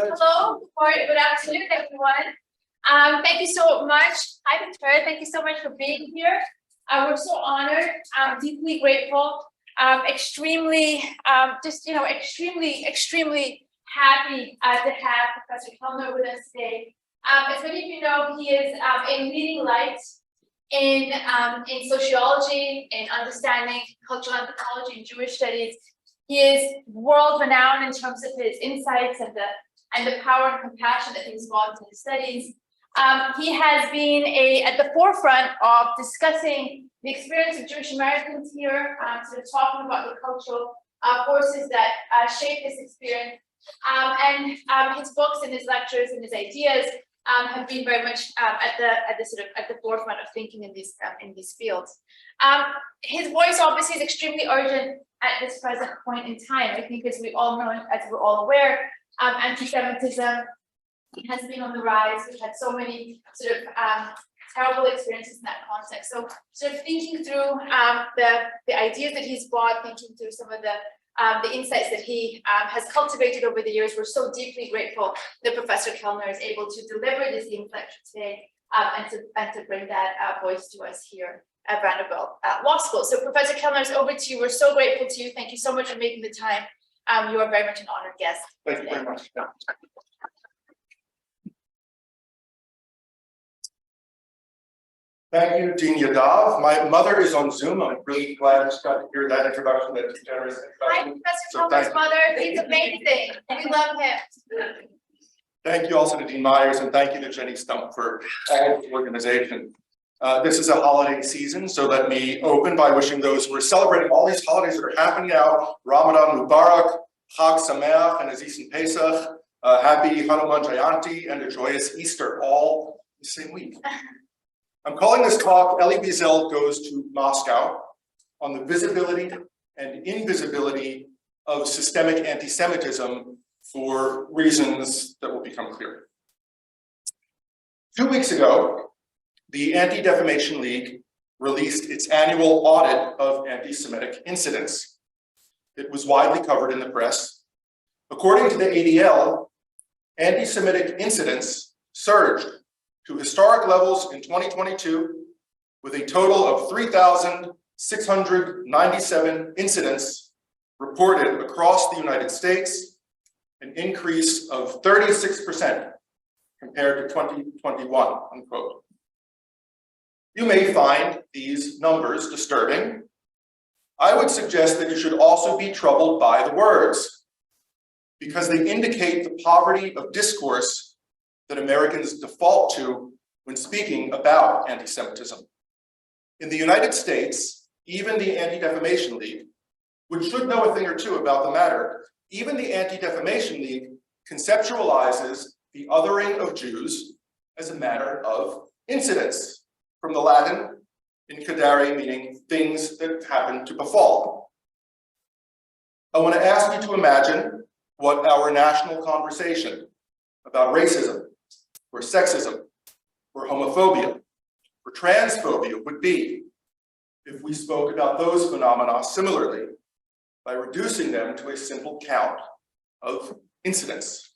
Hello, good afternoon, everyone. Thank you so much. Hi, Victoria. Thank you so much for being here. We're so honored. I'm deeply grateful. Extremely happy to have Professor Kelner with us today. As many of you know, he is a leading light in sociology, in understanding cultural anthropology and Jewish studies. He is world renowned in terms of his insights and the power and compassion that he's brought to his studies. He has been at the forefront of discussing the experience of Jewish Americans here, sort of talking about the cultural forces that shape this experience. And his books and his lectures and his ideas have been very much at the forefront of thinking in these fields. His voice obviously is extremely urgent at this present point in time. I think, as we all know, as we're all aware, anti-Semitism has been on the rise. We've had so many sort of terrible experiences in that context. So, sort of thinking through the ideas that he's brought, thinking through some of the insights that he has cultivated over the years. We're so deeply grateful that Professor Kelner is able to deliver this lecture today and to bring that voice to us here at Vanderbilt Law School. So Professor Kelner, it's over to you. We're so grateful to you. Thank you so much for making the time. You are very much an honored guest. Thank you very much. Yeah. Thank you, Dean Yadav. My mother is on Zoom. I'm really glad I just got to hear that introduction, that generous introduction. Hi, Professor Kelner's mother. He's amazing. We love him. Thank you also to Dean Myers, and thank you to Jenny Stump for all the organization. This is a holiday season, so let me open by wishing those who are celebrating all these holidays that are happening now, Ramadan Mubarak, Chag Sameach, and Aziz and Pesach, happy Hanuman Jayanti, and a joyous Easter, all the same week. I'm calling this talk, Elie Wiesel Goes to Moscow, on the visibility and invisibility of systemic anti-Semitism for reasons that will become clear. 2 weeks ago, the Anti-Defamation League released its annual audit of anti-Semitic incidents. It was widely covered in the press. According to the ADL, anti-Semitic incidents surged to historic levels in 2022, with a total of 3,697 incidents reported across the United States, an increase of 36% compared to 2021, unquote. You may find these numbers disturbing. I would suggest that you should also be troubled by the words, because they indicate the poverty of discourse that Americans default to when speaking about anti-Semitism. In the United States, even the Anti-Defamation League, which should know a thing or two about the matter, even the Anti-Defamation League conceptualizes the othering of Jews as a matter of incidents, from the Latin incedere, meaning things that happen to befall. I want to ask you to imagine what our national conversation about racism, or sexism, or homophobia, or transphobia would be if we spoke about those phenomena similarly by reducing them to a simple count of incidents.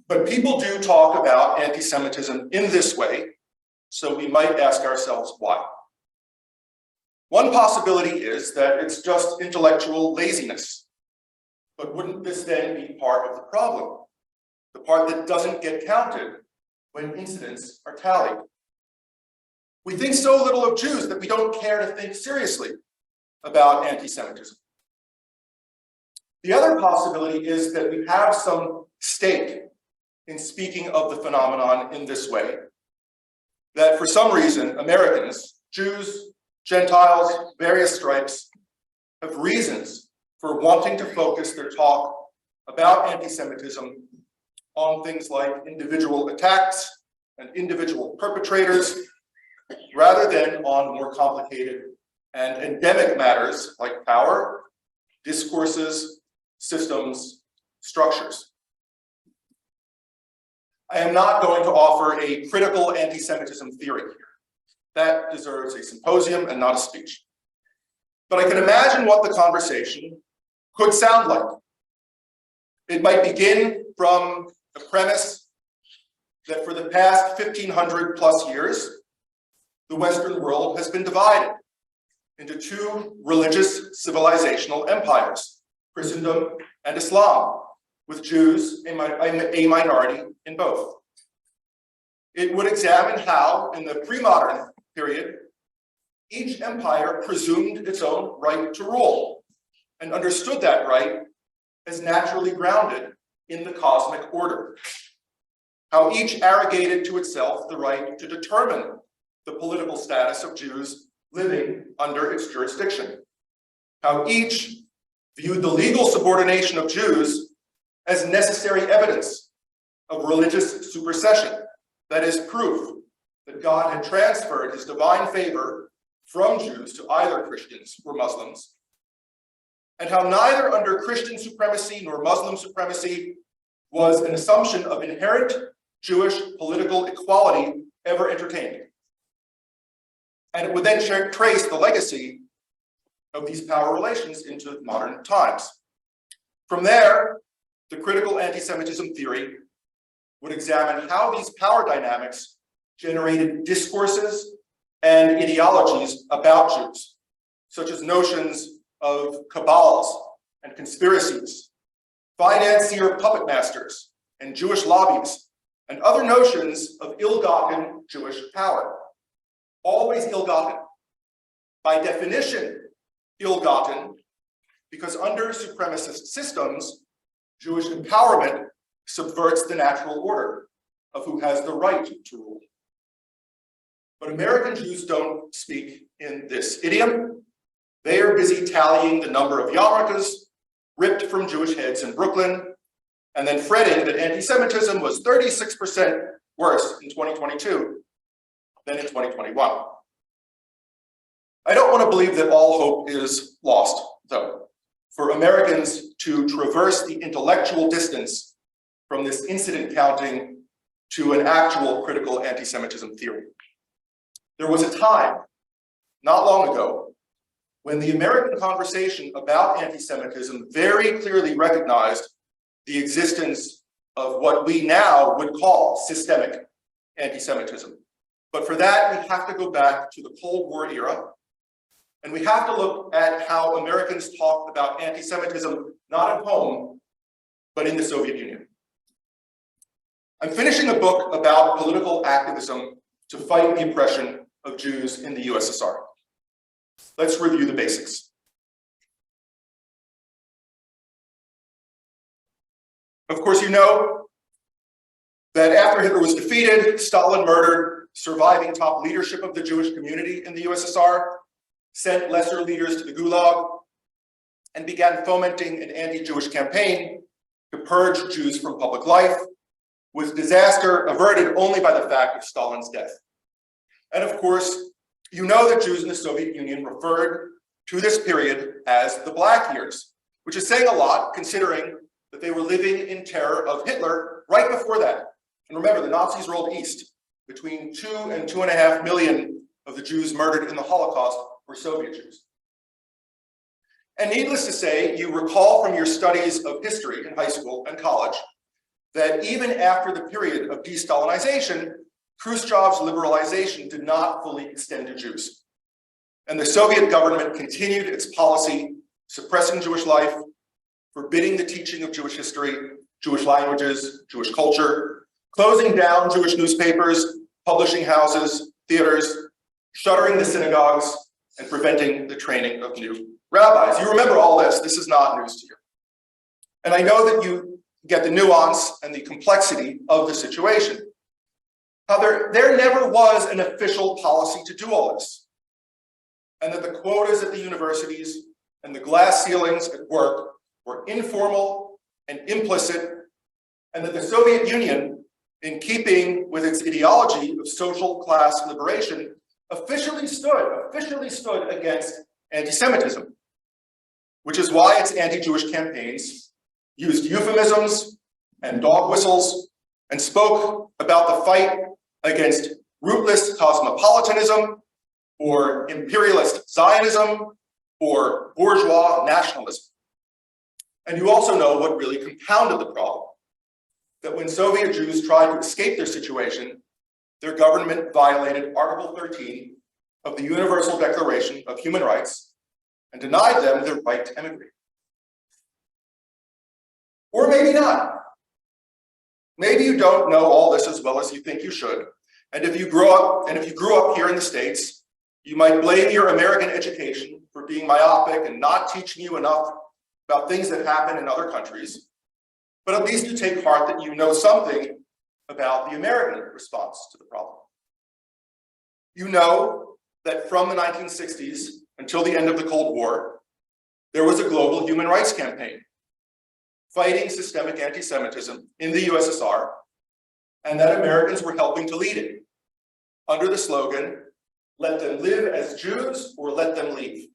But people do talk about anti-Semitism in this way, so we might ask ourselves why. One possibility is that it's just intellectual laziness. But wouldn't this then be part of the problem? The part that doesn't get counted when incidents are tallied. We think so little of Jews that we don't care to think seriously about anti-Semitism. The other possibility is that we have some stake in speaking of the phenomenon in this way, that for some reason, Americans, Jews, Gentiles, various stripes, have reasons for wanting to focus their talk about anti-Semitism on things like individual attacks and individual perpetrators, rather than on more complicated and endemic matters like power, discourses, systems, structures. I am not going to offer a critical anti-Semitism theory here. That deserves a symposium and not a speech. But I can imagine what the conversation could sound like. It might begin from the premise that for the past 1,500 plus years, the Western world has been divided into two religious civilizational empires, Christendom and Islam, with Jews a minority in both. It would examine how, in the pre-modern period, each empire presumed its own right to rule and understood that right as naturally grounded in the cosmic order. How each arrogated to itself the right to determine the political status of Jews living under its jurisdiction. How each viewed the legal subordination of Jews as necessary evidence of religious supersession, that is, proof that God had transferred his divine favor from Jews to either Christians or Muslims, and how neither under Christian supremacy nor Muslim supremacy was an assumption of inherent Jewish political equality ever entertained. And it would then trace the legacy of these power relations into modern times. From there, the critical anti-Semitism theory would examine how these power dynamics generated discourses and ideologies about Jews, such as notions of cabals and conspiracies, financier puppet masters and Jewish lobbies, and other notions of ill-gotten Jewish power. Always ill-gotten. By definition, ill-gotten, because under supremacist systems, Jewish empowerment subverts the natural order of who has the right to rule. But American Jews don't speak in this idiom. They are busy tallying the number of yarmulkes ripped from Jewish heads in Brooklyn, and then fretting that anti-Semitism was 36% worse in 2022 than in 2021. I don't want to believe that all hope is lost, though, for Americans to traverse the intellectual distance from this incident counting to an actual critical anti-Semitism theory. There was a time, not long ago, when the American conversation about anti-Semitism very clearly recognized the existence of what we now would call systemic anti-Semitism. But for that, we have to go back to the Cold War era, and we have to look at how Americans talked about anti-Semitism not at home, but in the Soviet Union. I'm finishing a book about political activism to fight the oppression of Jews in the USSR. Let's review the basics. Of course, you know that after Hitler was defeated, Stalin murdered surviving top leadership of the Jewish community in the USSR, sent lesser leaders to the Gulag, and began fomenting an anti-Jewish campaign to purge Jews from public life, with disaster averted only by the fact of Stalin's death. And of course, you know that Jews in the Soviet Union referred to this period as the Black Years, which is saying a lot considering that they were living in terror of Hitler right before that. And remember, the Nazis rolled east. Between 2 and 2.5 million of the Jews murdered in the Holocaust were Soviet Jews. And needless to say, you recall from your studies of history in high school and college that even after the period of de-Stalinization, Khrushchev's liberalization did not fully extend to Jews. And the Soviet government continued its policy suppressing Jewish life, forbidding the teaching of Jewish history, Jewish languages, Jewish culture, closing down Jewish newspapers, publishing houses, theaters, shuttering the synagogues, and preventing the training of new rabbis. You remember all this. This is not news to you. And I know that you get the nuance and the complexity of the situation. How there never was an official policy to do all this, and that the quotas at the universities and the glass ceilings at work were informal and implicit, and that the Soviet Union, in keeping with its ideology of social class liberation, officially stood against anti-Semitism, which is why its anti-Jewish campaigns used euphemisms and dog whistles and spoke about the fight against rootless cosmopolitanism or imperialist Zionism or bourgeois nationalism. And you also know what really compounded the problem, that when Soviet Jews tried to escape their situation, their government violated Article 13 of the Universal Declaration of Human Rights and denied them the right to emigrate. Or maybe not. Maybe you don't know all this as well as you think you should. And if you grew up here in the States, you might blame your American education for being myopic and not teaching you enough about things that happen in other countries. But at least you take heart that you know something about the American response to the problem. You know that from the 1960s until the end of the Cold War, there was a global human rights campaign fighting systemic anti-Semitism in the USSR, and that Americans were helping to lead it under the slogan, "Let them live as Jews or let them leave."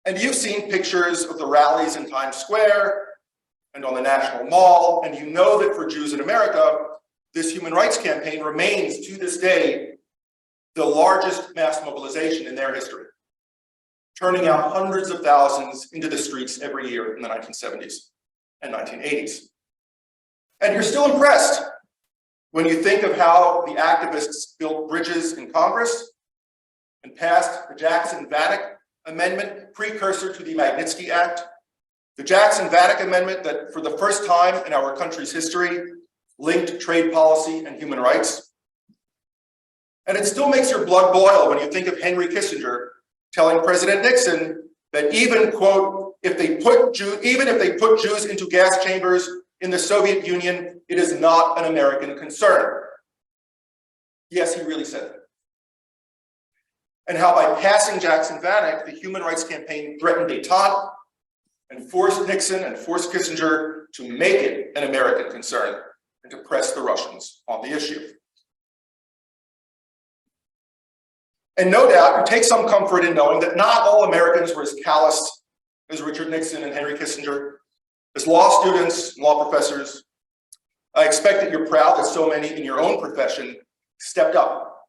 And you've seen pictures of the rallies in Times Square and on the National Mall, and you know that for Jews in America, this human rights campaign remains to this day the largest mass mobilization in their history, turning out hundreds of thousands into the streets every year in the 1970s and 1980s. And you're still impressed when you think of how the activists built bridges in Congress and passed the Jackson-Vanik Amendment, precursor to the Magnitsky Act, the Jackson-Vanik Amendment that for the first time in our country's history linked trade policy and human rights. And it still makes your blood boil when you think of Henry Kissinger telling President Nixon that even, quote, even if they put Jews into gas chambers in the Soviet Union, it is not an American concern. Yes, he really said that. And how by passing Jackson-Vanik, the Human Rights Campaign threatened détente and forced Nixon and forced Kissinger to make it an American concern and to press the Russians on the issue. And no doubt, you take some comfort in knowing that not all Americans were as callous as Richard Nixon and Henry Kissinger. As law students and law professors, I expect that you're proud that so many in your own profession stepped up,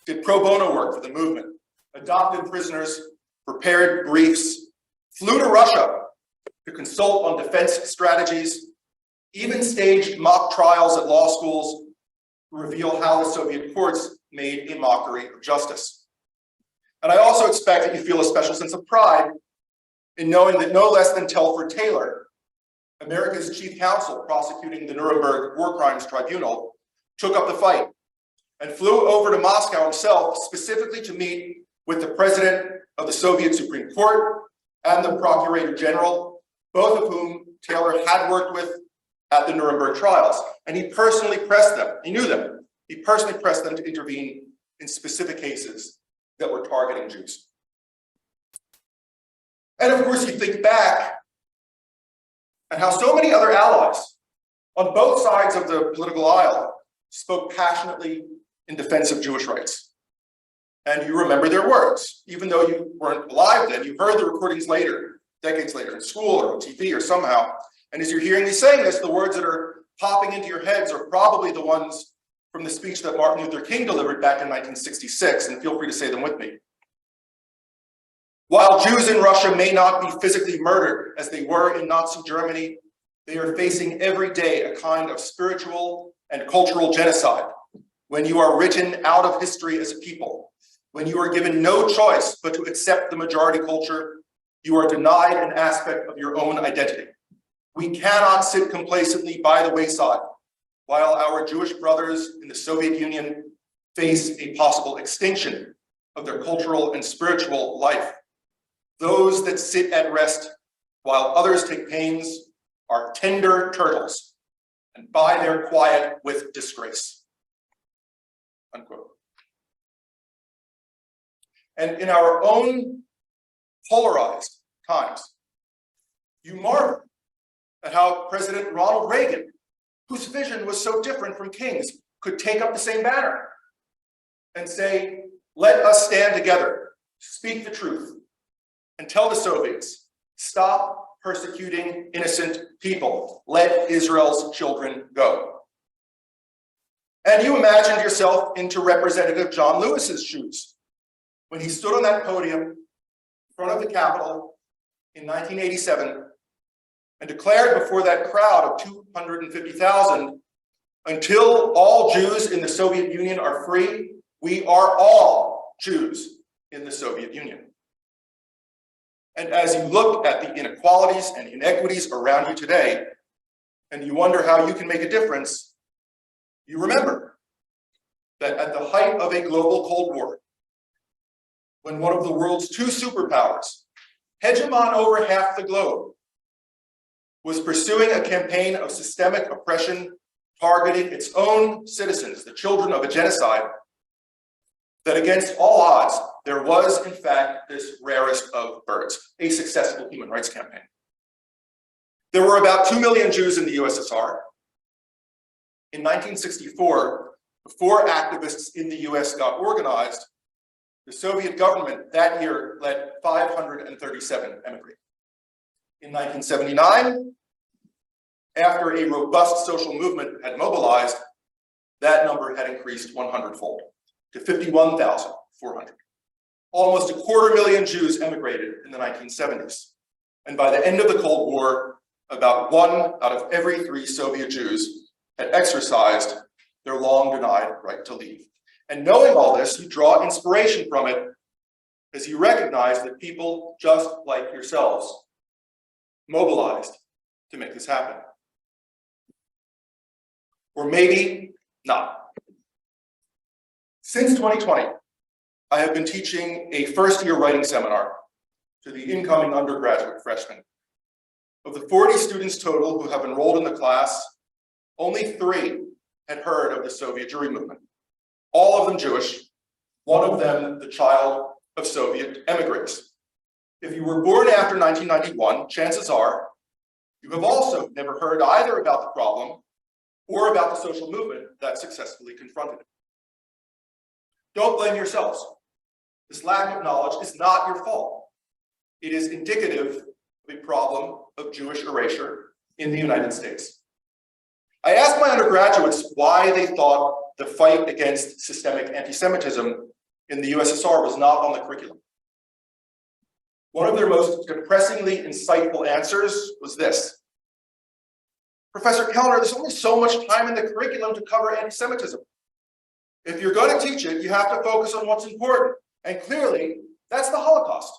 did pro bono work for the movement, adopted prisoners, prepared briefs, flew to Russia to consult on defense strategies, even staged mock trials at law schools to reveal how the Soviet courts made a mockery of justice. And I also expect that you feel a special sense of pride in knowing that no less than Telford Taylor, America's chief counsel prosecuting the Nuremberg War Crimes Tribunal, took up the fight and flew over to Moscow himself specifically to meet with the president of the Soviet Supreme Court and the Procurator General, both of whom Taylor had worked with at the Nuremberg trials. And he personally pressed them, he knew them, he personally pressed them to intervene in specific cases that were targeting Jews. And of course, you think back at how so many other allies on both sides of the political aisle spoke passionately in defense of Jewish rights. And you remember their words, even though you weren't alive then, you heard the recordings later, decades later, in school or on TV or somehow. And as you're hearing me saying this, the words that are popping into your heads are probably the ones from the speech that Martin Luther King delivered back in 1966, and feel free to say them with me. While Jews in Russia may not be physically murdered as they were in Nazi Germany, they are facing every day a kind of spiritual and cultural genocide when you are written out of history as a people, when you are given no choice but to accept the majority culture, you are denied an aspect of your own identity. We cannot sit complacently by the wayside while our Jewish brothers in the Soviet Union face a possible extinction of their cultural and spiritual life. Those that sit at rest while others take pains are tender turtles and buy their quiet with disgrace. Unquote. And in our own polarized times, you marvel at how President Ronald Reagan, whose vision was so different from King's, could take up the same banner and say, let us stand together, speak the truth, and tell the Soviets, stop persecuting innocent people, let Israel's children go. And you imagined yourself into Representative John Lewis's shoes when he stood on that podium in front of the Capitol in 1987 and declared before that crowd of 250,000, until all Jews in the Soviet Union are free, we are all Jews in the Soviet Union. And as you look at the inequalities and inequities around you today, and you wonder how you can make a difference, you remember that at the height of a global Cold War, when one of the world's two superpowers, hegemon over half the globe, was pursuing a campaign of systemic oppression targeting its own citizens, the children of a genocide, that against all odds, there was, in fact, this rarest of birds, a successful human rights campaign. There were about 2 million Jews in the USSR. In 1964, before activists in the US got organized, the Soviet government that year let 537 emigrate. In 1979, after a robust social movement had mobilized, that number had increased 100-fold to 51,400. Almost 250,000 Jews emigrated in the 1970s. And by the end of the Cold War, about 1 out of every 3 Soviet Jews had exercised their long denied right to leave. And knowing all this, you draw inspiration from it as you recognize that people just like yourselves mobilized to make this happen. Or maybe not. Since 2020, I have been teaching a first-year writing seminar to the incoming undergraduate freshmen. Of the 40 students total who have enrolled in the class, only 3 had heard of the Soviet Jewry movement. All of them Jewish, one of them the child of Soviet emigres. If you were born after 1991, chances are you have also never heard either about the problem or about the social movement that successfully confronted it. Don't blame yourselves. This lack of knowledge is not your fault. It is indicative of a problem of Jewish erasure in the United States. I asked my undergraduates why they thought the fight against systemic anti-Semitism in the USSR was not on the curriculum. One of their most depressingly insightful answers was this: Professor Kelner, there's only so much time in the curriculum to cover anti-Semitism. If you're going to teach it, you have to focus on what's important. And clearly, that's the Holocaust.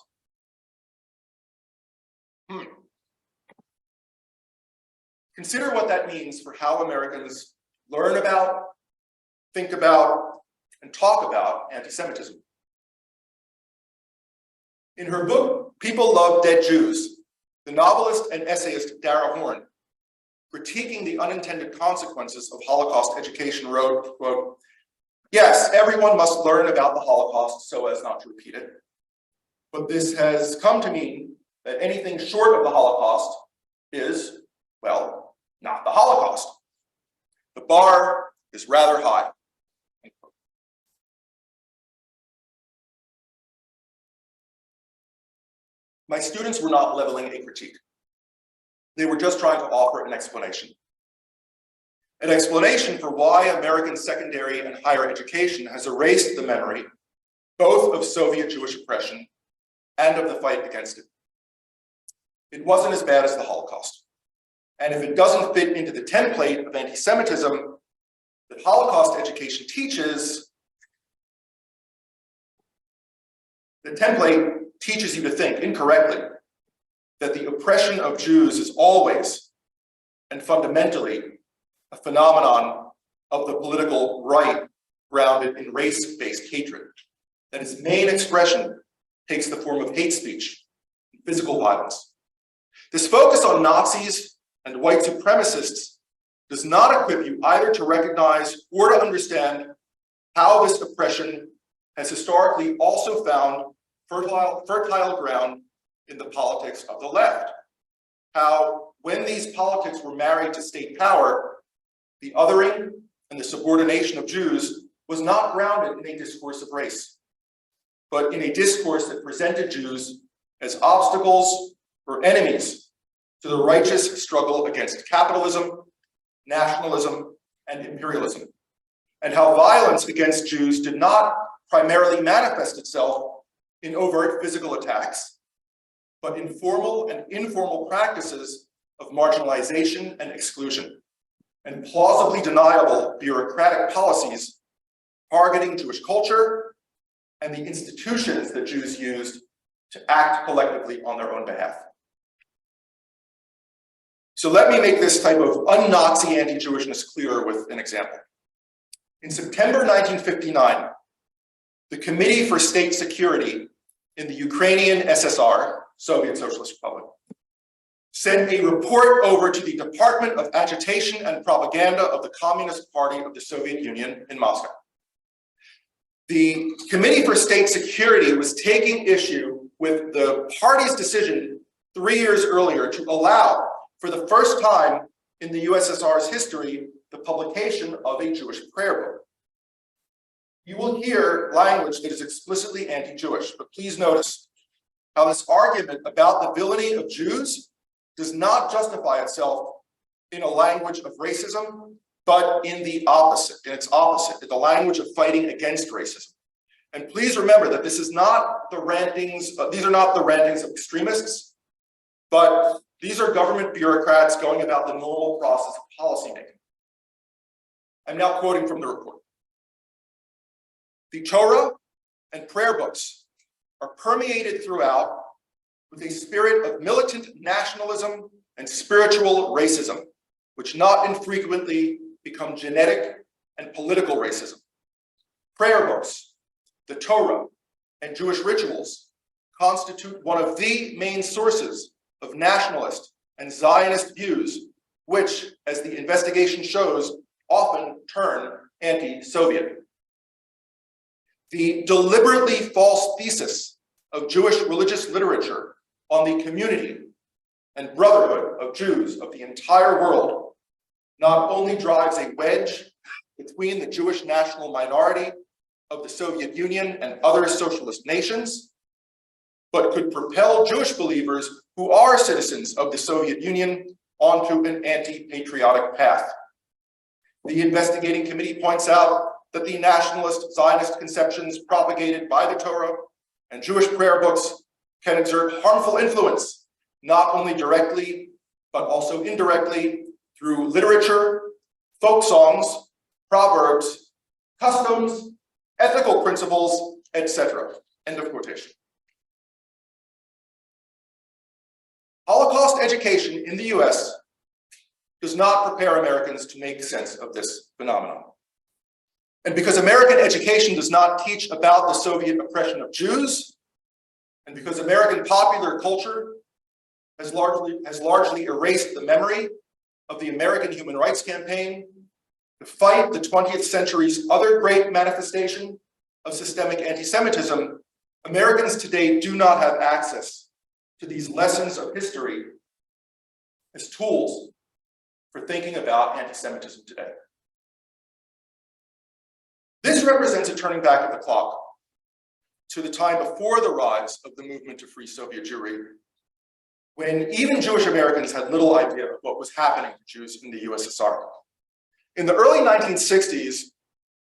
Consider what that means for how Americans learn about, think about, and talk about anti-Semitism. In her book, People Love Dead Jews, the novelist and essayist Dara Horn, critiquing the unintended consequences of Holocaust education, wrote, quote, "Yes, everyone must learn about the Holocaust so as not to repeat it. But this has come to mean that anything short of the Holocaust is, well, not the Holocaust. The bar is rather high." My students were not leveling a critique. They were just trying to offer an explanation. An explanation for why American secondary and higher education has erased the memory both of Soviet Jewish oppression and of the fight against it. It wasn't as bad as the Holocaust. And if it doesn't fit into the template of anti-Semitism that Holocaust education teaches, the template teaches you to think incorrectly that the oppression of Jews is always and fundamentally a phenomenon of the political right grounded in race-based hatred, that its main expression takes the form of hate speech and physical violence. This focus on Nazis and white supremacists does not equip you either to recognize or to understand how this oppression has historically also found fertile ground in the politics of the left. How, when these politics were married to state power, the othering and the subordination of Jews was not grounded in a discourse of race, but in a discourse that presented Jews as obstacles or enemies to the righteous struggle against capitalism, nationalism, and imperialism, and how violence against Jews did not primarily manifest itself in overt physical attacks, but informal and informal practices of marginalization and exclusion, and plausibly deniable bureaucratic policies targeting Jewish culture and the institutions that Jews used to act collectively on their own behalf. So let me make this type of un-Nazi anti-Jewishness clearer with an example. In September 1959, the Committee for State Security in the Ukrainian SSR, Soviet Socialist Republic, sent a report over to the Department of Agitation and Propaganda of the Communist Party of the Soviet Union in Moscow. The Committee for State Security was taking issue with the party's decision 3 years earlier to allow, for the first time in the USSR's history, the publication of a Jewish prayer book. You will hear language that is explicitly anti-Jewish, but please notice how this argument about the villainy of Jews does not justify itself in a language of racism, but in the opposite, in its opposite, in the language of fighting against racism. And please remember that this is not the rantings, these are not the rantings of extremists, but these are government bureaucrats going about the normal process of policymaking. I'm now quoting from the report. The Torah and prayer books are permeated throughout with a spirit of militant nationalism and spiritual racism, which not infrequently become genetic and political racism. Prayer books, the Torah, and Jewish rituals constitute one of the main sources of nationalist and Zionist views, which, as the investigation shows, often turn anti-Soviet. The deliberately false thesis of Jewish religious literature on the community and brotherhood of Jews of the entire world not only drives a wedge between the Jewish national minority of the Soviet Union and other socialist nations, but could propel Jewish believers who are citizens of the Soviet Union onto an anti-patriotic path. The investigating committee points out that the nationalist Zionist conceptions propagated by the Torah and Jewish prayer books can exert harmful influence, not only directly, but also indirectly through literature, folk songs, proverbs, customs, ethical principles, etc. End of quotation. Holocaust education in the US does not prepare Americans to make sense of this phenomenon. And because American education does not teach about the Soviet oppression of Jews, and because American popular culture has largely erased the memory of the American Human Rights Campaign to fight the 20th century's other great manifestation of systemic antisemitism, Americans today do not have access to these lessons of history as tools for thinking about anti-Semitism today. This represents a turning back of the clock to the time before the rise of the movement to free Soviet Jewry, when even Jewish Americans had little idea of what was happening to Jews in the USSR. In the early 1960s,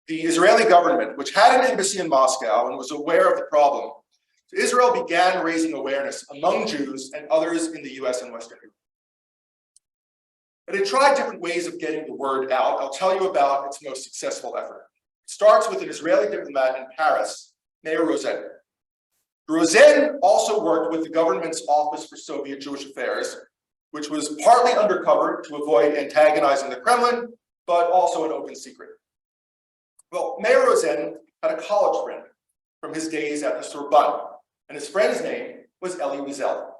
the Israeli government, which had an embassy in Moscow and was aware of the problem, Israel began raising awareness among Jews and others in the US and Western Europe. But it tried different ways of getting the word out. I'll tell you about its most successful effort. It starts with an Israeli diplomat in Paris, Meir Rosen. Rosen also worked with the government's Office for Soviet Jewish Affairs, which was partly undercover to avoid antagonizing the Kremlin, but also an open secret. Well, Meir Rosen had a college friend from his days at the Sorbonne, and his friend's name was Elie Wiesel.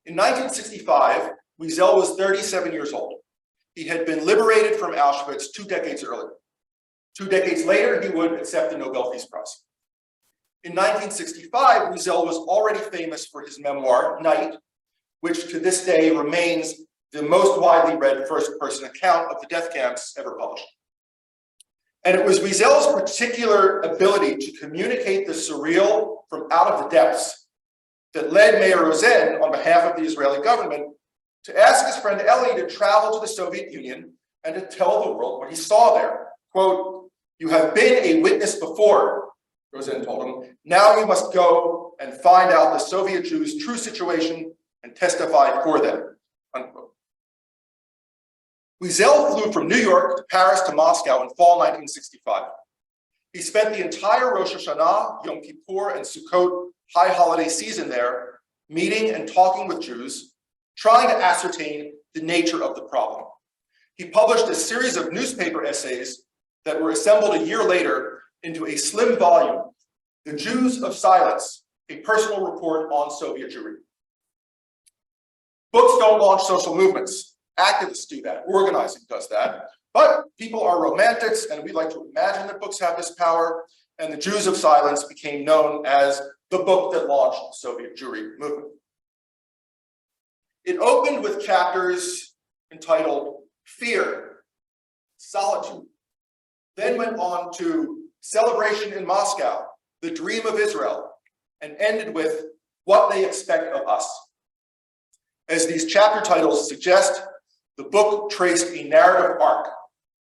In 1965, Wiesel was 37 years old. He had been liberated from Auschwitz 2 decades earlier. 2 decades later, he would accept the Nobel Peace Prize. In 1965, Wiesel was already famous for his memoir, Night, which to this day remains the most widely read first-person account of the death camps ever published. And it was Wiesel's particular ability to communicate the surreal from out of the depths that led Meir Rosen, on behalf of the Israeli government, to ask his friend Elie to travel to the Soviet Union and to tell the world what he saw there. Quote, "You have been a witness before," Rosen told him. "Now you must go and find out the Soviet Jews' true situation and testify for them, unquote. Wiesel flew from New York to Paris to Moscow in fall 1965. He spent the entire Rosh Hashanah, Yom Kippur, and Sukkot high holiday season there, meeting and talking with Jews, trying to ascertain the nature of the problem. He published a series of newspaper essays that were assembled a year later into a slim volume, The Jews of Silence, a personal report on Soviet Jewry. Books don't launch social movements. Activists do that, organizing does that. But people are romantics, and we like to imagine that books have this power, and The Jews of Silence became known as the book that launched the Soviet Jewry movement. It opened with chapters entitled Fear, Solitude, then went on to Celebration in Moscow, The Dream of Israel, and ended with What They Expect of Us. As these chapter titles suggest, the book traced a narrative arc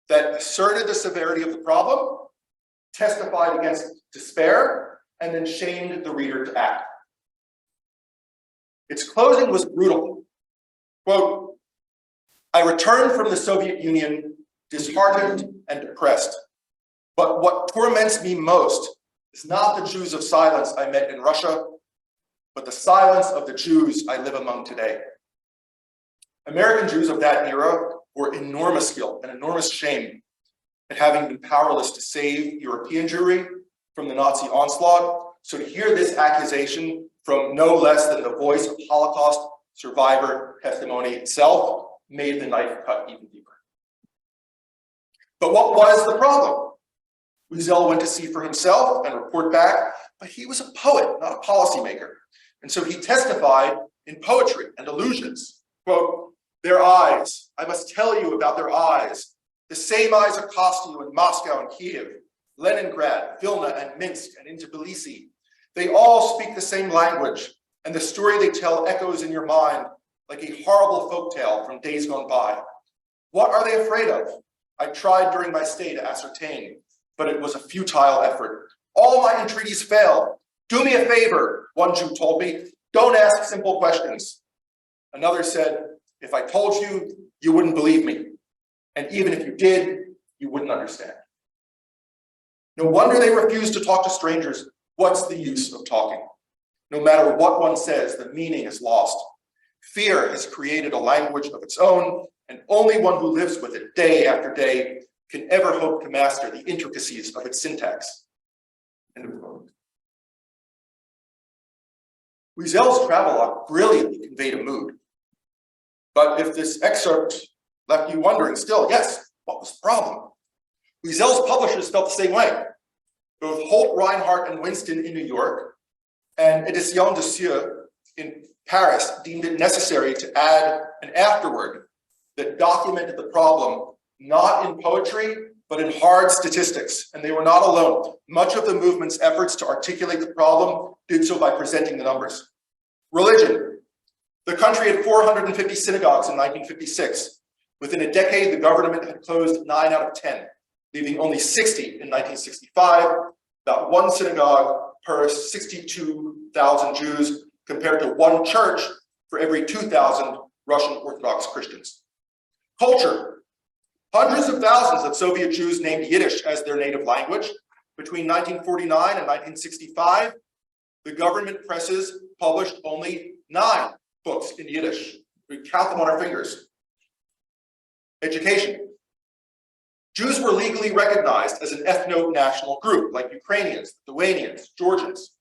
that asserted the severity of the problem, testified against despair, and then shamed the reader to act. Its closing was brutal. Quote, I returned from the Soviet Union disheartened and depressed. But what torments me most is not the Jews of silence I met in Russia, but the silence of the Jews I live among today. American Jews of that era were enormous guilt and enormous shame at having been powerless to save European Jewry from the Nazi onslaught. So to hear this accusation from no less than the voice of Holocaust survivor testimony itself made the knife cut even deeper. But what was the problem? Wiesel went to see for himself and report back, but he was a poet, not a policymaker. And so he testified in poetry and allusions. Quote, their eyes, I must tell you about their eyes. The same eyes accost you in Moscow and Kiev, Leningrad, Vilna, and Minsk, and into Tbilisi. They all speak the same language, and the story they tell echoes in your mind like a horrible folktale from days gone by. What are they afraid of? I tried during my stay to ascertain, but it was a futile effort. All my entreaties failed. Do me a favor, one Jew told me. Don't ask simple questions. Another said, if I told you, you wouldn't believe me. And even if you did, you wouldn't understand. No wonder they refuse to talk to strangers. What's the use of talking? No matter what one says, the meaning is lost. Fear has created a language of its own, and only one who lives with it day after day can ever hope to master the intricacies of its syntax. End of quote. Wiesel's travelogue brilliantly conveyed a mood. But if this excerpt left you wondering still, yes, what was the problem? Wiesel's publishers felt the same way. Both Holt, Reinhardt, and Winston in New York, and Edition de Cieux in Paris deemed it necessary to add an afterword that documented the problem not in poetry, but in hard statistics. And they were not alone. Much of the movement's efforts to articulate the problem did so by presenting the numbers. Religion. The country had 450 synagogues in 1956. Within a decade, the government had closed 9 out of 10, leaving only 60 in 1965, about one synagogue per 62,000 Jews, compared to one church for every 2,000 Russian Orthodox Christians. Culture. Hundreds of thousands of Soviet Jews named Yiddish as their native language. Between 1949 and 1965, the government presses published only 9 books in Yiddish. We count them on our fingers. Education. Jews were legally recognized as an ethno-national group, like Ukrainians, Lithuanians, Georgians.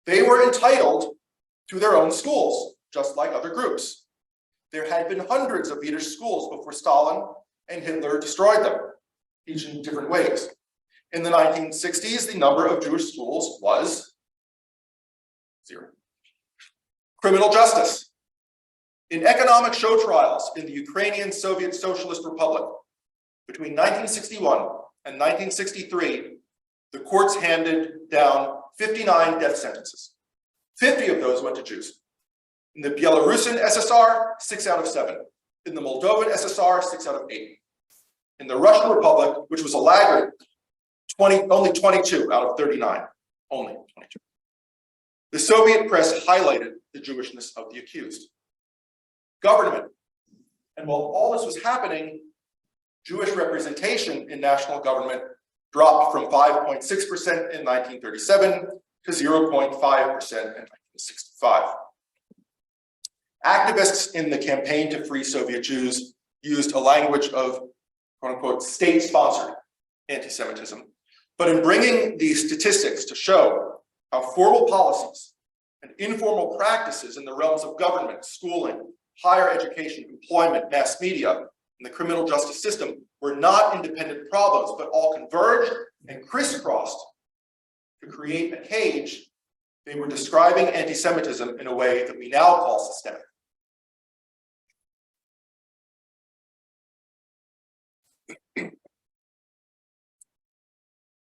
They were entitled to their own schools, just like other groups. There had been hundreds of Yiddish schools before Stalin and Hitler destroyed them, each in different ways. In the 1960s, the number of Jewish schools was 0. Criminal justice. In economic show trials in the Ukrainian Soviet Socialist Republic, between 1961 and 1963, the courts handed down 59 death sentences. 50 of those went to Jews. In the Belarusian SSR, 6 out of 7. In the Moldovan SSR, 6 out of 8. In the Russian Republic, which was a laggard, only 22 out of 39. Only 22. The Soviet press highlighted the Jewishness of the accused. Government. And while all this was happening, Jewish representation in national government dropped from 5.6% in 1937 to 0.5% in 1965. Activists in the campaign to free Soviet Jews used a language of, quote unquote, state-sponsored anti-Semitism. But in bringing these statistics to show how formal policies and informal practices in the realms of government, schooling, higher education, employment, mass media, and the criminal justice system were not independent problems, but all converged and crisscrossed to create a cage, they were describing anti-Semitism in a way that we now call systemic.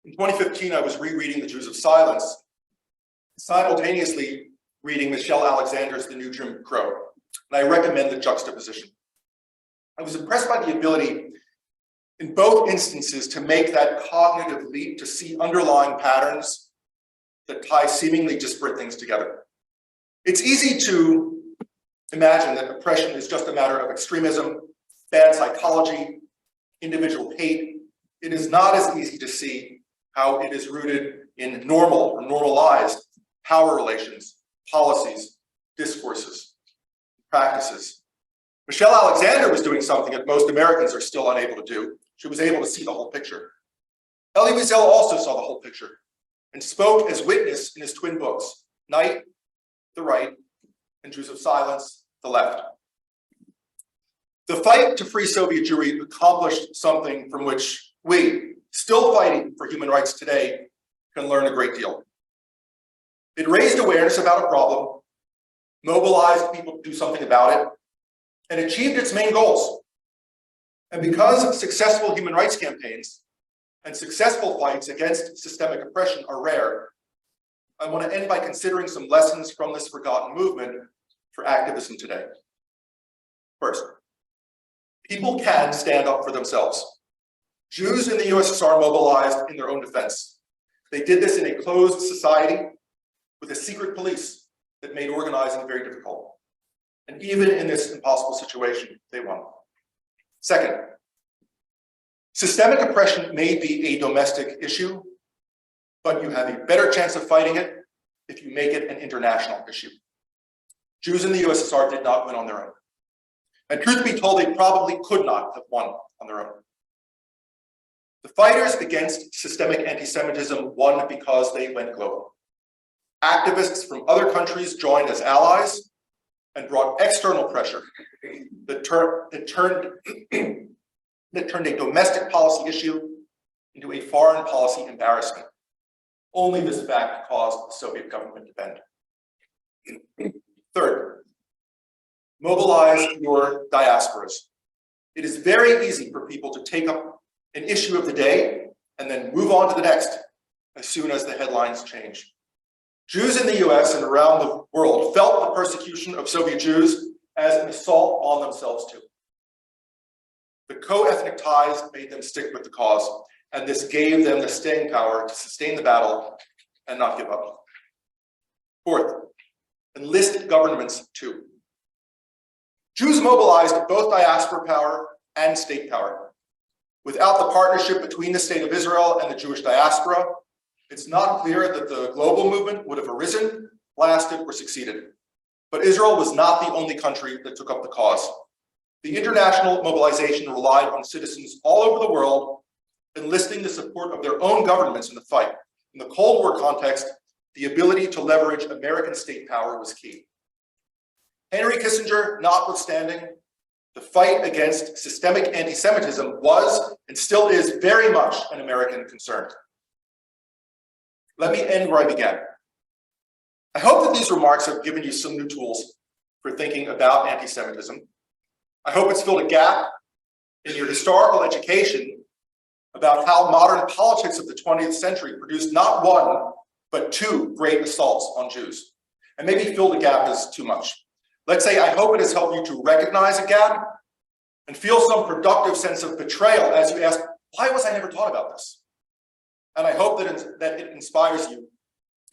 In 2015, I was rereading The Jews of Silence, simultaneously reading Michelle Alexander's The New Jim Crow, and I recommend the juxtaposition. I was impressed by the ability in both instances to make that cognitive leap to see underlying patterns that tie seemingly disparate things together. It's easy to imagine that oppression is just a matter of extremism, bad psychology, individual hate. It is not as easy to see how it is rooted in normal or normalized power relations, policies, discourses, practices. Michelle Alexander was doing something that most Americans are still unable to do. She was able to see the whole picture. Elie Wiesel also saw the whole picture and spoke as witness in his twin books, Night, the right, and Jews of Silence, the left. The fight to free Soviet Jewry accomplished something from which we, still fighting for human rights today, can learn a great deal. It raised awareness about a problem, mobilized people to do something about it, and achieved its main goals. And because successful human rights campaigns and successful fights against systemic oppression are rare, I want to end by considering some lessons from this forgotten movement for activism today. First, people can stand up for themselves. Jews in the USSR mobilized in their own defense. They did this in a closed society with a secret police that made organizing very difficult. And even in this impossible situation, they won. Second, systemic oppression may be a domestic issue, but you have a better chance of fighting it if you make it an international issue. Jews in the USSR did not win on their own. And truth be told, they probably could not have won on their own. The fighters against systemic anti-Semitism won because they went global. Activists from other countries joined as allies and brought external pressure that turned a domestic policy issue into a foreign policy embarrassment. Only this fact caused the Soviet government to bend. Third, mobilize your diasporas. It is very easy for people to take up an issue of the day and then move on to the next as soon as the headlines change. Jews in the US and around the world felt the persecution of Soviet Jews as an assault on themselves too. The co-ethnic ties made them stick with the cause, and this gave them the staying power to sustain the battle and not give up. Fourth, enlist governments too. Jews mobilized both diaspora power and state power. Without the partnership between the State of Israel and the Jewish diaspora, it's not clear that the global movement would have arisen, lasted, or succeeded. But Israel was not the only country that took up the cause. The international mobilization relied on citizens all over the world enlisting the support of their own governments in the fight. In the Cold War context, the ability to leverage American state power was key. Henry Kissinger notwithstanding, the fight against systemic anti-Semitism was and still is very much an American concern. Let me end where I began. I hope that these remarks have given you some new tools for thinking about anti-Semitism. I hope it's filled a gap in your historical education about how modern politics of the 20th century produced not one, but two great assaults on Jews. And maybe filled a gap is too much. Let's say I hope it has helped you to recognize a gap and feel some productive sense of betrayal as you ask, why was I never taught about this? And I hope that it inspires you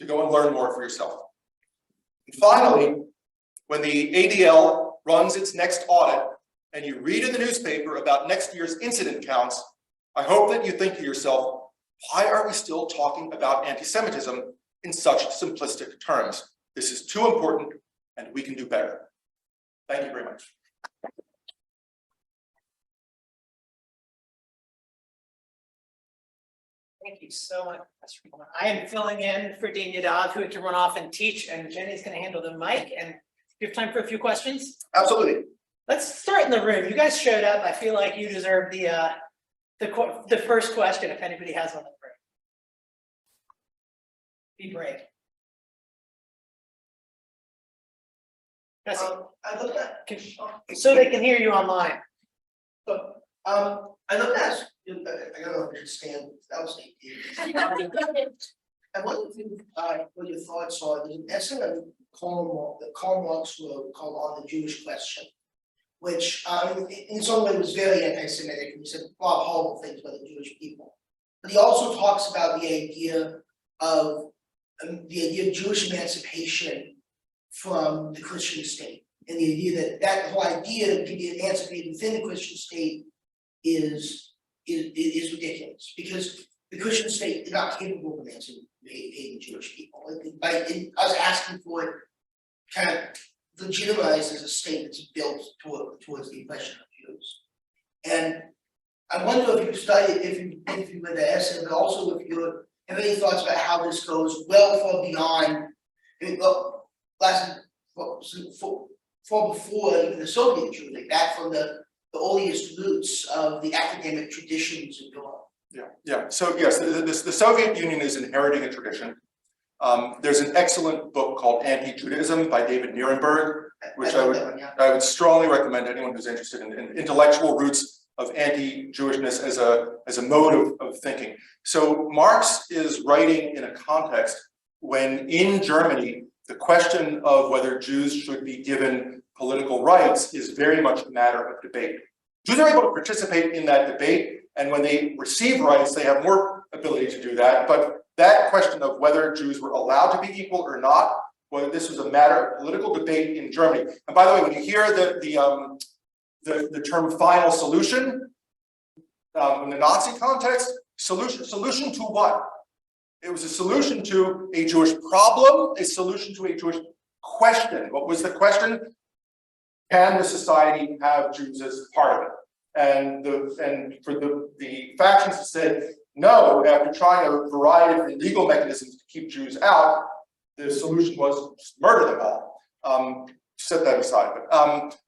to go and learn more for yourself. And finally, when the ADL runs its next audit and you read in the newspaper about next year's incident counts, I hope that you think to yourself, why are we still talking about anti-Semitism in such simplistic terms? This is too important and we can do better. Thank you very much. Thank you so much, Professor Kelner. I am filling in for Dean Yadav, who had to run off and teach, and Jenny's going to handle the mic. And you have time for a few questions? Absolutely. Let's start in the room. You guys showed up. I feel like you deserve the first question, if anybody has one. Be brave. I'd love to, So they can hear you online. I'd love to ask you, I don't know if I should stand, that was I wonder if you, what your thoughts are, there's an essay that Karl Marx wrote called On the Jewish Question, which in some way was very anti-Semitic, and he said a lot of horrible things about the Jewish people. But he also talks about the idea of Jewish emancipation from the Christian state, and the idea that that whole idea to be emancipated within the Christian state is ridiculous, because the Christian state is not capable of emancipating Jewish people. By us asking for it, kind of legitimized as a state that's built towards the oppression of Jews. And I wonder if you studied, if you read the essay, but also if you have any thoughts about how this goes well far beyond, far before even the Soviet Jews, like back from the earliest roots of the academic traditions in Europe. Yeah. So yes, the Soviet Union is inheriting a tradition. There's an excellent book called Anti-Judaism by David Nirenberg, which I would strongly recommend to anyone who's interested in intellectual roots of anti-Jewishness as a mode of thinking. So Marx is writing in a context when in Germany, the question of whether Jews should be given political rights is very much a matter of debate. Jews are able to participate in that debate, and when they receive rights, they have more ability to do that. But that question of whether Jews were allowed to be equal or not, whether this was a matter of political debate in Germany. And by the way, when you hear the term final solution in the Nazi context, solution to what? It was a solution to a Jewish problem, a solution to a Jewish question. What was the question? Can the society have Jews as part of it? And for the factions that said no, after trying a variety of legal mechanisms to keep Jews out, the solution was just murder them all. Set that aside.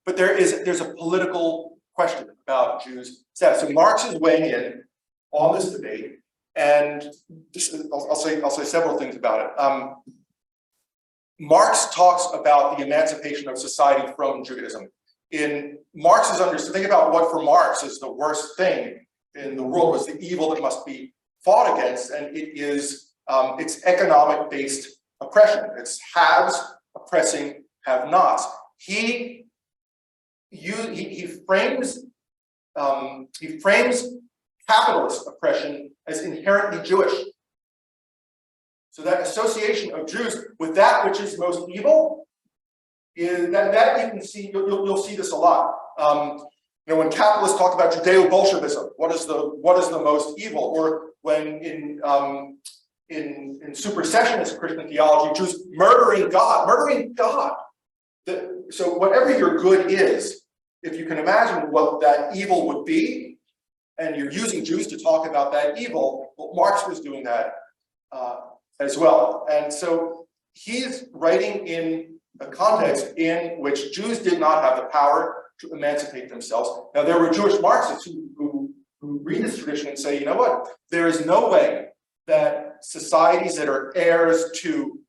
But there's a political question about Jews' status. So Marx is weighing in on this debate, and I'll say several things about it. Marx talks about the emancipation of society from Judaism. In Marx's understanding, think about what for Marx is the worst thing in the world, was the evil that must be fought against, and it's economic-based oppression. It's haves oppressing have-nots. He frames capitalist oppression as inherently Jewish. So that association of Jews with that which is most evil is that you can see. You'll see this a lot. When capitalists talk about Judeo-Bolshevism, what is the most evil? Or when in supersessionist Christian theology, Jews murdering God. So whatever your good is, if you can imagine what that evil would be, and you're using Jews to talk about that evil, well, Marx was doing that as well. And so he's writing in a context in which Jews did not have the power to emancipate themselves. Now, there were Jewish Marxists who read this tradition and say, you know what, there is no way that societies that are heirs to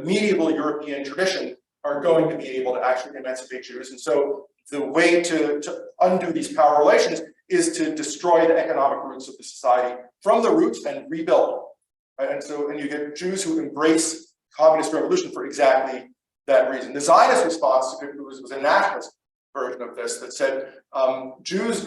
medieval European tradition are going to be able to actually emancipate Jews. And so the way to undo these power relations is to destroy the economic roots of the society from the roots and rebuild. Right? And you get Jews who embrace communist revolution for exactly that reason. The Zionist response was a nationalist version of this that said Jews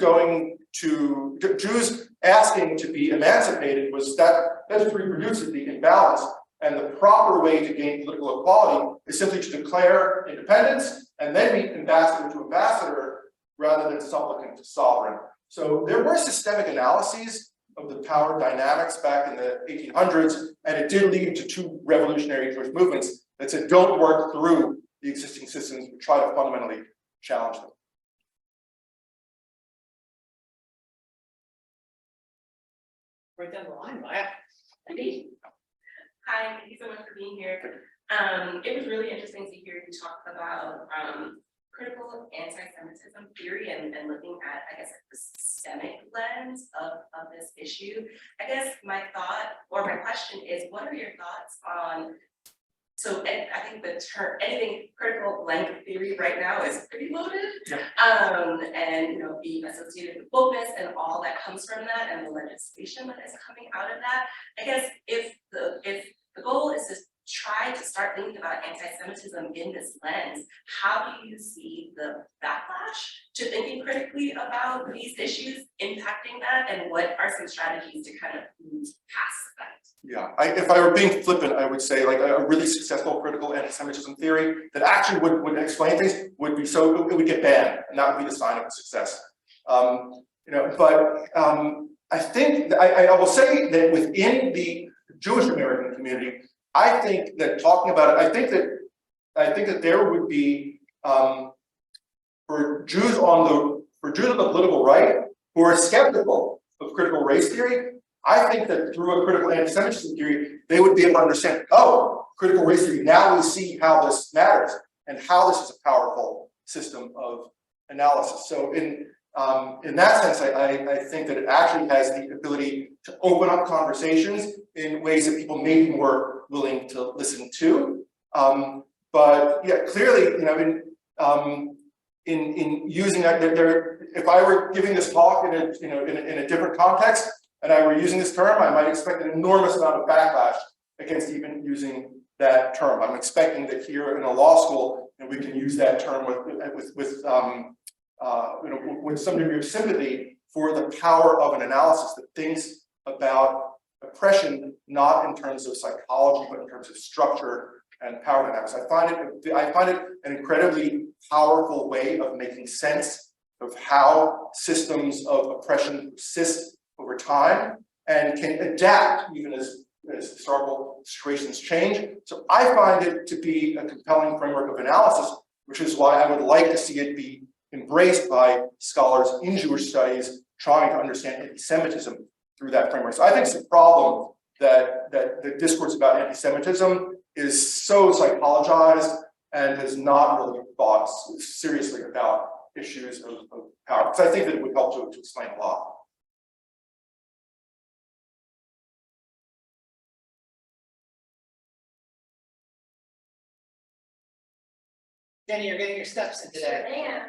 asking to be emancipated that just reproduces the imbalance And the proper way to gain political equality is simply to declare independence and then be ambassador to ambassador rather than supplicant to sovereign. So there were systemic analyses of the power dynamics back in the 1800s, and it did lead to two revolutionary Jewish movements that said, don't work through the existing systems, but try to fundamentally challenge them. Right down the line, Maya. Hi, thank you so much for being here. It was really interesting to hear you talk about critical anti-Semitism theory and looking at, I guess, the systemic lens of this issue. I guess my thought or my question is, what are your thoughts on, so I think the term, anything critical blanket theory right now is pretty loaded. Yeah. And being associated with wokeness and all that comes from that and the legislation that is coming out of that. I guess if the goal is to try to start thinking about anti-Semitism in this lens, how do you see the backlash to thinking critically about these issues impacting that, and what are some strategies to kind of move past that? Yeah, if I were being flippant, I would say like a really successful critical anti-Semitism theory that actually would explain things would be so it would get banned, and that would be the sign of success. I think I will say that within the Jewish American community, I think that talking about it, I think that there would be for Jews of the political right who are skeptical of critical race theory. I think that through a critical anti-Semitism theory, they would be able to understand, oh, critical race theory, now we see how this matters and how this is a powerful system of analysis. So in that sense, I think that it actually has the ability to open up conversations in ways that people may be more willing to listen to. But yeah, clearly, in using that, if I were giving this talk in a different context, and I were using this term, I might expect an enormous amount of backlash against even using that term. I'm expecting that here in a law school, we can use that term with some degree of sympathy for the power of an analysis that thinks about oppression not in terms of psychology, but in terms of structure and power dynamics. I find it an incredibly powerful way of making sense of how systems of oppression persist over time and can adapt even as historical situations change. So I find it to be a compelling framework of analysis, which is why I would like to see it be embraced by scholars in Jewish studies trying to understand anti-Semitism through that framework. So I think it's a problem that the discourse about anti-Semitism is so psychologized and has not really thought seriously about issues of power. Because I think that it would help to explain a lot. Jenny, you're getting your steps in today.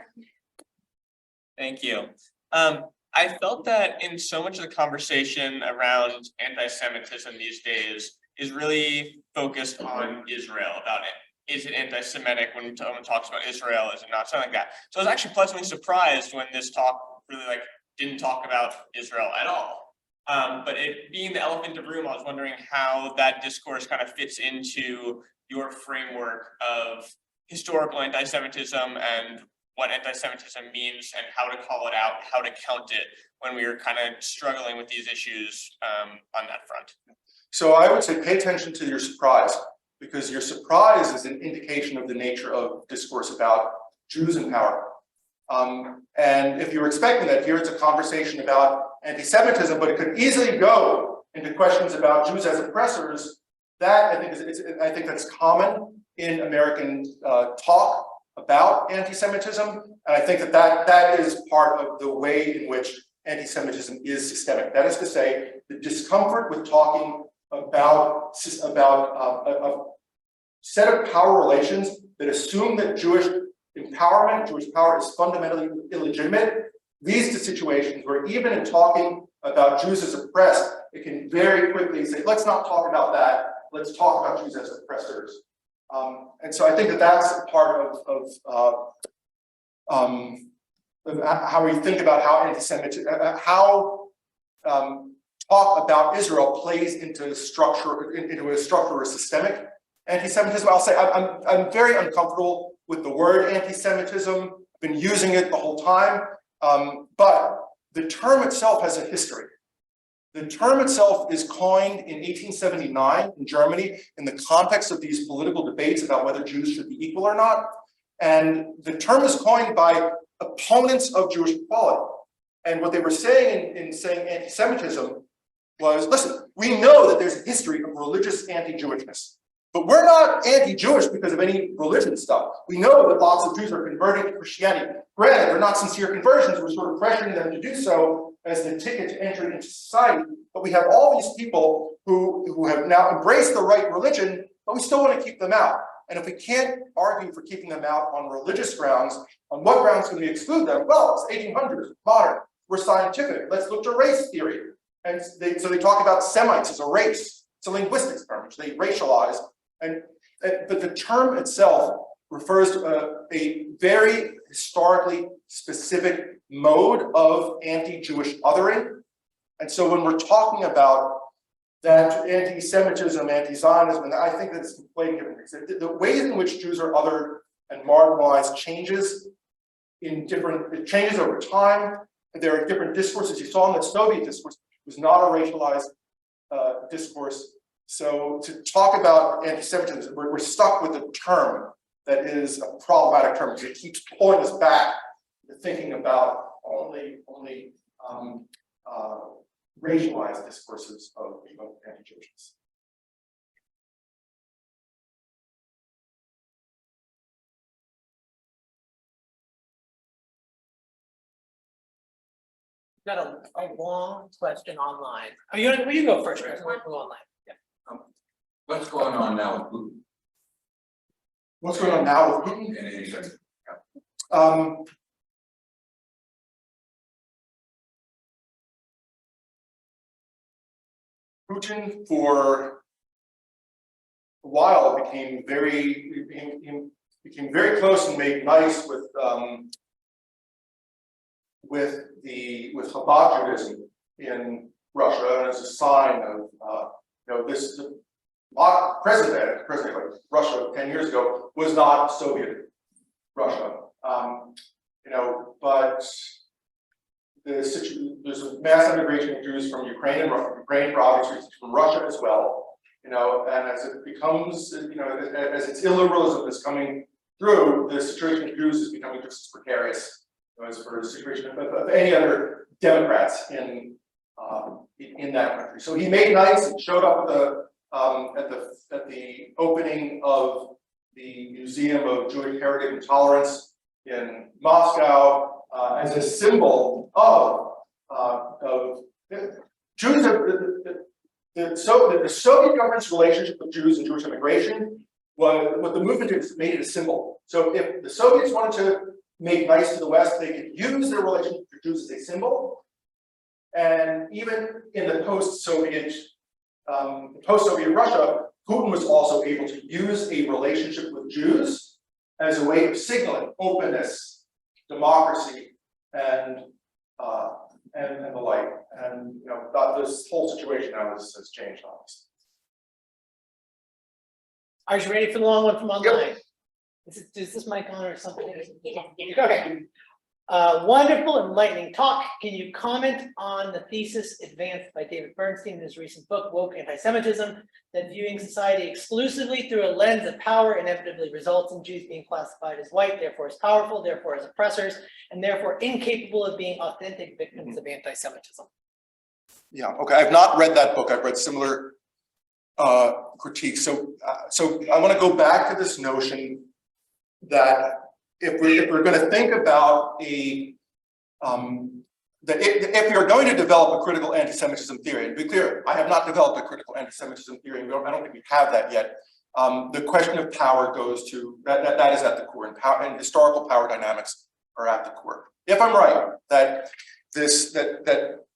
Thank you. I felt that in so much of the conversation around anti-Semitism these days is really focused on Israel, about it. Is it anti-Semitic when someone talks about Israel? Is it not? Something like that. So I was actually pleasantly surprised when this talk really didn't talk about Israel at all. But it being the elephant in the room, I was wondering how that discourse kind of fits into your framework of historical anti-Semitism and what anti-Semitism means and how to call it out, how to count it when we are kind of struggling with these issues on that front. So I would say pay attention to your surprise, because your surprise is an indication of the nature of discourse about Jews in power. And if you're expecting that, here it's a conversation about anti-Semitism, but it could easily go into questions about Jews as oppressors. That I think that's common in American talk about anti-Semitism, and I think that is part of the way in which anti-Semitism is systemic. That is to say, the discomfort with talking about a set of power relations that assume that Jewish empowerment, Jewish power is fundamentally illegitimate, leads to situations where even in talking about Jews as oppressed, it can very quickly say, let's not talk about that, let's talk about Jews as oppressors. And so I think that that's part of how we think about how anti-Semitism, how talk about Israel plays into a structure of systemic anti-Semitism. I'll say I'm very uncomfortable with the word anti-Semitism. I've been using it the whole time, but the term itself has a history. The term itself is coined in 1879 in Germany in the context of these political debates about whether Jews should be equal or not. And the term is coined by opponents of Jewish equality. And what they were saying in saying anti-Semitism was, listen, we know that there's a history of religious anti-Jewishness, but we're not anti-Jewish because of any religion stuff. We know that lots of Jews are converting to Christianity. Granted, they're not sincere conversions. We're sort of pressuring them to do so as the ticket to entering into society. But we have all these people who have now embraced the right religion, but we still want to keep them out. And if we can't argue for keeping them out on religious grounds, on what grounds can we exclude them? Well, it's 1800s, modern. We're scientific. Let's look to race theory. And so they talk about Semites as a race. It's a linguistics term, which they racialize. But the term itself refers to a very historically specific mode of anti-Jewish othering. And so when we're talking about that anti-Semitism, anti-Zionism, and I think that it's conflating different things. The ways in which Jews are othered and marginalized changes over time. There are different discourses. You saw in the Soviet discourse, it was not a racialized discourse. So to talk about anti-Semitism, we're stuck with a term that is a problematic term because it keeps pulling us back to thinking about only racialized discourses of anti-Jewishness. Got a long question online. Oh, you go first, Chris. We'll go online. Yeah. What's going on now with Putin? What's going on now with Putin? In 80 seconds. Putin, for a while, became very close and made nice with Chabad Judaism in Russia, and as a sign of this president of Russia 10 years ago was not Soviet Russia, but there's a mass immigration of Jews from Ukraine and Ukraine for obvious reasons, from Russia as well, and as it becomes, as its illiberalism is coming through, the situation of Jews is becoming just as precarious as for the situation of any other Democrats in that country. So he made nice and showed up at the opening of the Museum of Jewish Heritage and Tolerance in Moscow as a symbol of Jews. The Soviet government's relationship with Jews and Jewish immigration was what the movement made it a symbol. So if the Soviets wanted to make nice to the West, they could use their relationship with Jews as a symbol. And even in the post-Soviet Russia, Putin was also able to use a relationship with Jews as a way of signaling openness, democracy, and the like. And this whole situation now has changed, obviously. Are you ready for the long one from online? Yep. Is this mic on or something? Okay. Wonderful, enlightening talk. Can you comment on the thesis advanced by David Bernstein in his recent book, Woke Antisemitism, that viewing society exclusively through a lens of power inevitably results in Jews being classified as white, therefore as powerful, therefore as oppressors, and therefore incapable of being authentic victims of anti-Semitism? Yeah, okay, I've not read that book. I've read similar critiques. So I want to go back to this notion that if we're going to think about if we are going to develop a critical anti-Semitism theory, and to be clear, I have not developed a critical anti-Semitism theory. I don't think we have that yet. The question of power goes to that is at the core, and power and historical power dynamics are at the core. If I'm right that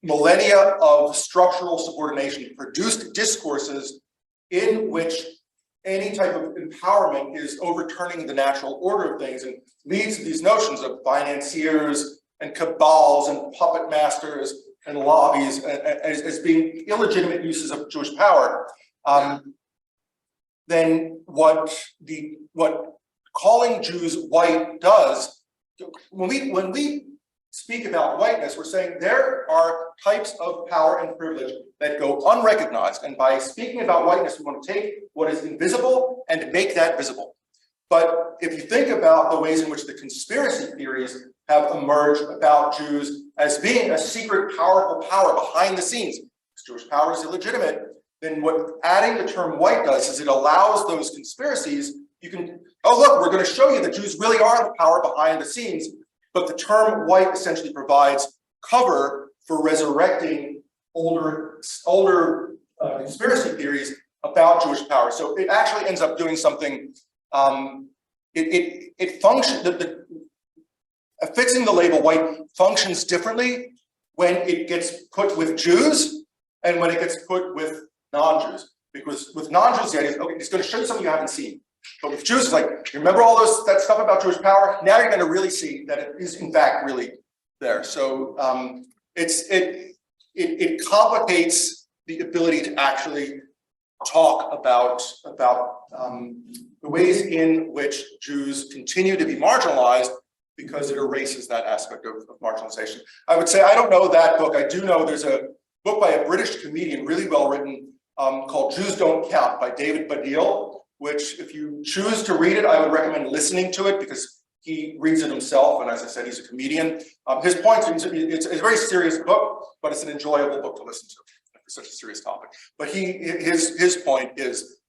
millennia of structural subordination produced discourses in which any type of empowerment is overturning the natural order of things and leads to these notions of financiers and cabals and puppet masters and lobbies as being illegitimate uses of Jewish power, then what calling Jews white does, when we speak about whiteness, we're saying there are types of power and privilege that go unrecognized. And by speaking about whiteness, we want to take what is invisible and make that visible. But if you think about the ways in which the conspiracy theories have emerged about Jews as being a secret, powerful power behind the scenes, because Jewish power is illegitimate, then what adding the term white does is it allows those conspiracies, you can, oh look, we're going to show you that Jews really are the power behind the scenes, but the term white essentially provides cover for resurrecting older conspiracy theories about Jewish power. So it actually ends up doing something. It functions. Affixing the label white functions differently when it gets put with Jews and when it gets put with non-Jews. Because with non-Jews, the idea is, okay, it's going to show you something you haven't seen. But with Jews, it's like, you remember all that stuff about Jewish power? Now you're going to really see that it is in fact really there. So it complicates the ability to actually talk about the ways in which Jews continue to be marginalized because it erases that aspect of marginalization. I would say I don't know that book. I do know there's a book by a British comedian, really well written, called Jews Don't Count by David Baddiel, which if you choose to read it, I would recommend listening to it because he reads it himself. And as I said, he's a comedian. His point, it's a very serious book, but it's an enjoyable book to listen to for such a serious topic. But his point is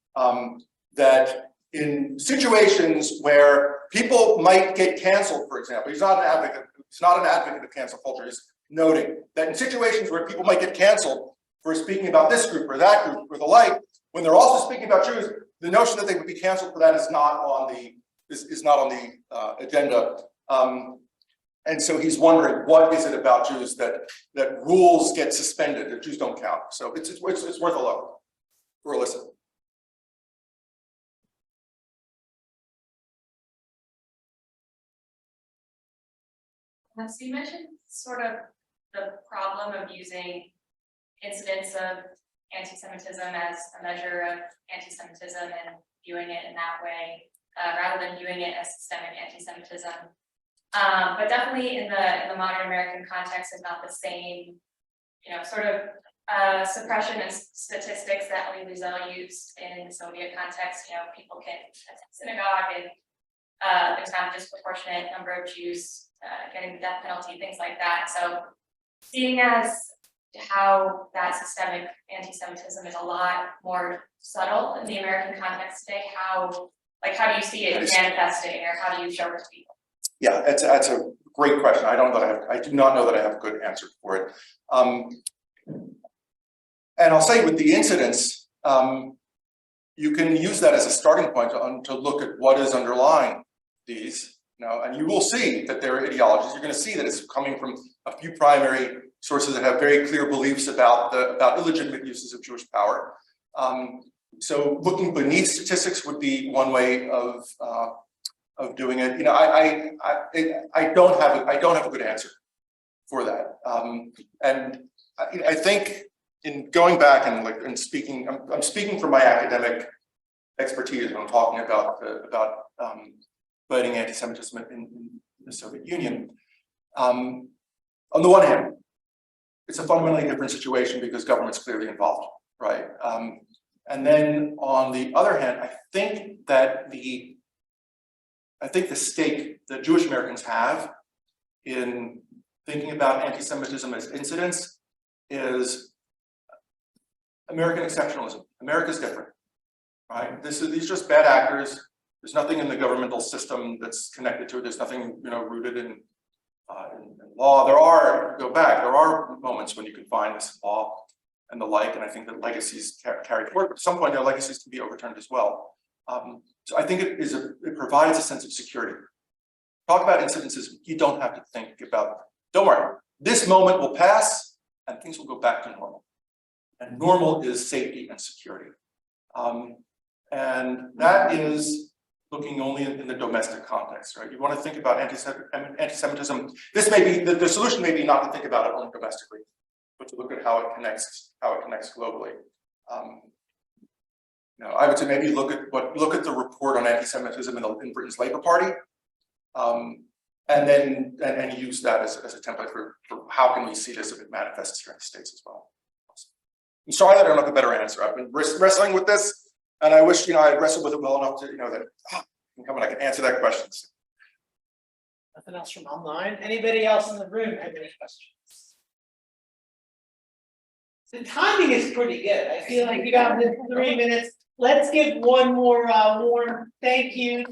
that in situations where people might get canceled, for example, he's not an advocate of cancel culture, he's noting that in situations where people might get canceled for speaking about this group or that group or the like, when they're also speaking about Jews, the notion that they would be canceled for that is not on the agenda. And so he's wondering, what is it about Jews that rules get suspended, that Jews don't count? So it's worth a look or a listen. So you mentioned sort of the problem of using incidents of anti-Semitism as a measure of anti-Semitism and viewing it in that way, rather than viewing it as systemic anti-Semitism. But definitely in the modern American context is not the same, sort of suppression and statistics that Elie Wiesel used in the Soviet context. People can attend synagogue and there's not a disproportionate number of Jews getting the death penalty, things like that. So seeing as how that systemic anti-Semitism is a lot more subtle in the American context today, how do you see it manifesting, or how do you show it to people? Yeah, that's a great question. I do not know that I have a good answer for it. And I'll say with the incidents, you can use that as a starting point to look at what is underlying these. And you will see that there are ideologies. You're going to see that it's coming from a few primary sources that have very clear beliefs about illegitimate uses of Jewish power. So looking beneath statistics would be one way of doing it. I don't have a good answer for that. And I think in going back and speaking, I'm speaking from my academic expertise when I'm talking about fighting anti-Semitism in the Soviet Union. On the one hand, it's a fundamentally different situation because government's clearly involved, right? And then on the other hand, I think the stake that Jewish Americans have in thinking about anti-Semitism as incidents is American exceptionalism. America's different, right? These are just bad actors. There's nothing in the governmental system that's connected to it. There's nothing, rooted in law. There are moments when you can find this law and the like, and I think that legacies carry forward. But at some point, their legacies can be overturned as well. So I think it provides a sense of security. Talk about incidences you don't have to think about. Don't worry, this moment will pass and things will go back to normal. And normal is safety and security. And that is looking only in the domestic context, right? You want to think about anti-Semitism. This may be, the solution may be not to think about it only domestically. but to look at how it connects globally. I would say maybe look at the report on anti-Semitism in Britain's Labour Party, and then use that as a template for how can we see this if it manifests here in the States as well. I'm sorry that I don't have a better answer. I've been wrestling with this, and I wish I had wrestled with it well enough to that I can come and I can answer that question. Nothing else from online? Anybody else in the room have any questions? The timing is pretty good. I feel like you got this 3 minutes. Let's give one more warm thank you